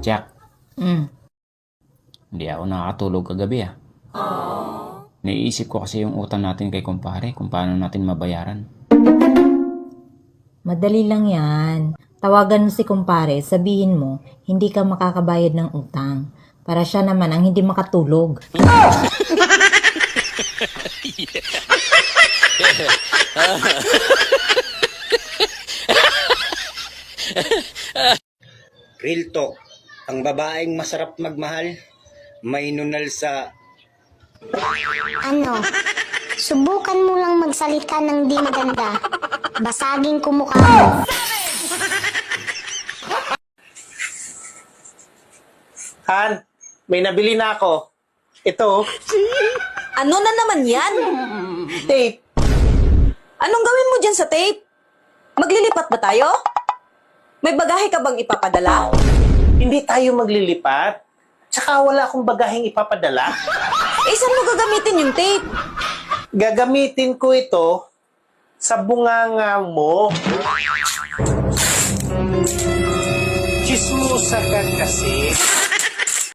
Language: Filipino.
Jack, Mm. hindi ako nakakatulog kagabi ah. Naiisip ko kasi yung utang natin kay kumpare, kung paano natin mabayaran. Madali lang yan. Tawagan mo si kumpare, sabihin mo, hindi ka makakabayad ng utang. Para siya naman ang hindi makatulog. Real talk, ang babaeng masarap magmahal, may nunal sa... Ano? Subukan mo lang magsalita ng di maganda. Basagin ko mukha mo. Han, may nabili na ako. Ito, Ano na naman yan? tape. Anong gawin mo dyan sa tape? Maglilipat ba tayo? May bagahe ka bang ipapadala? Hindi tayo maglilipat. Tsaka wala akong bagaheng ipapadala. Eh, saan mo gagamitin yung tape? Gagamitin ko ito sa bunganga mo. Chismosa ka kasi.